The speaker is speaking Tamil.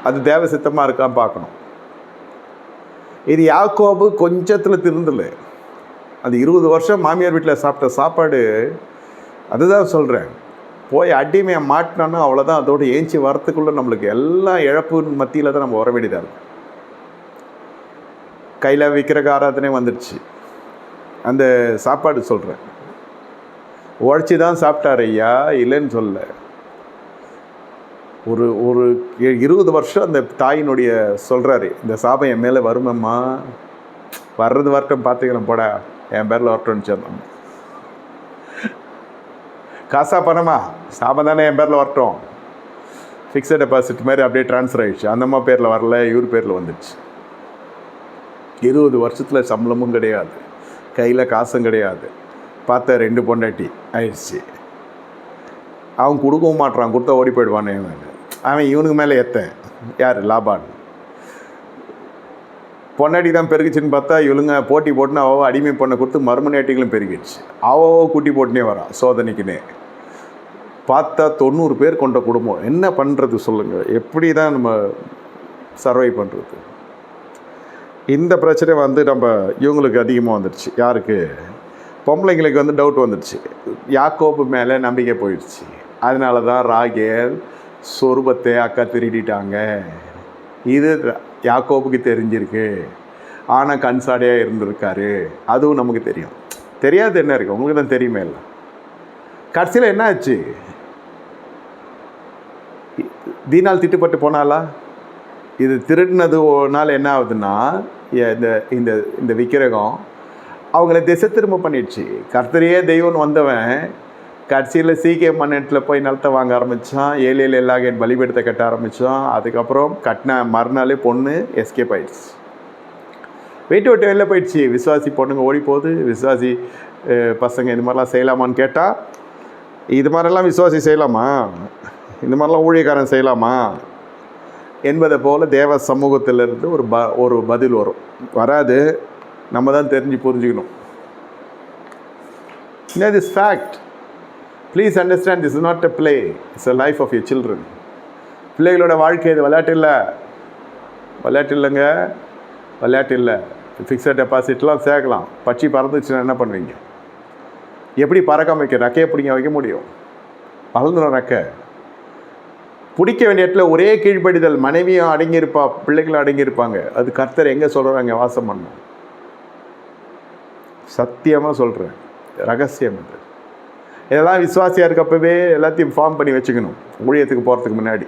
அது தேவ சித்தமாக இருக்கான்னு பார்க்கணும். இது யாக்கோபு கொஞ்சத்தில் திருந்தலை. அது 20 வருஷம் மாமியார் வீட்டில் சாப்பிட்ட சாப்பாடு. அதுதான் சொல்கிறேன், போய் அடிமையை மாட்டினோன்னா அவ்வளோதான். அதோடு ஏஞ்சி வரத்துக்குள்ளே நம்மளுக்கு எல்லாம் இழப்பு மத்தியில் தான் நம்ம வர வேண்டியதாக இருக்கும். கையில் விக்கிரக ஆராதனை வந்துடுச்சு. அந்த சாப்பாடு சொல்கிறேன், உழைச்சி தான் சாப்பிட்டார் ஐயா, இல்லைன்னு சொல்ல. ஒரு 20 வருஷம் அந்த தாயினுடைய சொல்கிறாரு, இந்த சாபம் என் மேலே வருமம்மா, வர்றது வரட்டும் பார்த்துக்கிறேன், போடா என் பேரில் வரட்டும்னு சொன்னோம். காசா பணமா, சாபம் தானே என் பேரில் வரட்டும். ஃபிக்ஸட் டெபாசிட் மாதிரி அப்படியே ட்ரான்ஸ்ஃபர் ஆகிடுச்சு. அந்தம்மா பேரில் வரல, இவர் பேரில் வந்துடுச்சு. 20 வருஷத்தில் சம்பளமும் கிடையாது, கையில் காசும் கிடையாது, பார்த்த 2 பொண்டாட்டி ஆயிடுச்சு. அவன் கொடுக்கவும் மாட்டான், கொடுத்தா ஓடி போயிடுவானே. அவன் இவனுக்கு மேலே ஏற்றேன், யார் லாபான். பொண்டாட்டி தான் பெருகிச்சின்னு பார்த்தா இவளுங்க போட்டி போட்டுன்னு அவள் அடிமை பொண்ணை கொடுத்து மறுமணியாட்டிகளும் பெருகிடுச்சு. அவள் குட்டி போட்டுனே வரான் சோதனைக்குன்னே. பார்த்தா 90 பேர் கொண்ட குடும்பம். என்ன பண்ணுறது சொல்லுங்கள்? எப்படி தான் நம்ம சர்வை பண்ணுறது? இந்த பிரச்சனை நம்ம இவங்களுக்கு அதிகமாக வந்துடுச்சு. யாருக்கு? பொம்பளைங்களுக்கு டவுட் வந்துடுச்சு. யாக்கோபு மேலே நம்பிக்கை போயிடுச்சு. அதனால தான் ராகேல் சொருபத்தை அக்கா திருடிட்டாங்க. இது யாக்கோபுக்கு தெரிஞ்சிருக்கு. ஆனால் கண்சாடையாக இருந்திருக்காரு, அதுவும் நமக்கு தெரியும். தெரியாது என்ன இருக்குது? உங்களுக்கு தான் தெரியுமே. இல்லை, கடைசியில் என்ன ஆச்சு? தீனால் திட்டுப்பட்டு போனாலா? இது திருடினதுனால என்ன ஆகுதுன்னா, இந்த இந்த விக்கிரகம் அவங்கள திசை திரும்ப பண்ணிடுச்சு. கர்த்தரையே தெய்வம்னு வந்தவன் கடைசியில் சீக்கியம் மன்னத்தில் போய் நிலத்தை வாங்க ஆரம்பித்தான். 7 எல்லாகேட் பலிபீடத்தை கட்ட ஆரம்பித்தான். அதுக்கப்புறம் கட்டின மறுநாளே பொண்ணு எஸ்கேப் ஆகிடுச்சு, வீட்டு விட்டு வெளில போயிடுச்சு. விசுவாசி பொண்ணுங்க ஓடி போகுது. விசுவாசி பசங்க இது மாதிரிலாம் செய்யலாமான்னு கேட்டால், இது மாதிரிலாம் விசுவாசி செய்யலாமா, இந்த மாதிரிலாம் ஊழியக்காரன் செய்யலாமா என்பதை போல் தேவ சமூகத்திலிருந்து ஒரு பதில் வராது. நம்ம தான் தெரிஞ்சு புரிஞ்சுக்கணும். This fact. Please understand, this is not a play, it's a life of your children. பிள்ளைகளோட வாழ்க்கை இது விளையாட்டு இல்லைங்க, விளையாட்டு இல்லை. ஃபிக்ஸட் டெபாசிட்லாம் சேர்க்கலாம். பட்சி பறந்துச்சுன்னா என்ன பண்ணுவீங்க? எப்படி பறக்காம வைக்க? ரெக்கையை பிடிங்க வைக்க முடியும்? பறந்துடும் ரெக்கை. பிடிக்க வேண்டிய இடத்துல ஒரே கீழ்ப்படிதல். மனைவியும் அடங்கியிருப்பா, பிள்ளைகளும் அடங்கியிருப்பாங்க. அது கர்த்தர் எங்கே சொல்கிறாங்க வாசம் பண்ணணும். சத்தியமாக சொல்கிறேன், ரகசியம் இது. இதெல்லாம் விசுவாசியாக இருக்கப்பவே எல்லாத்தையும் ஃபார்ம் பண்ணி வச்சுக்கணும் ஊழியத்துக்கு போகிறதுக்கு முன்னாடி.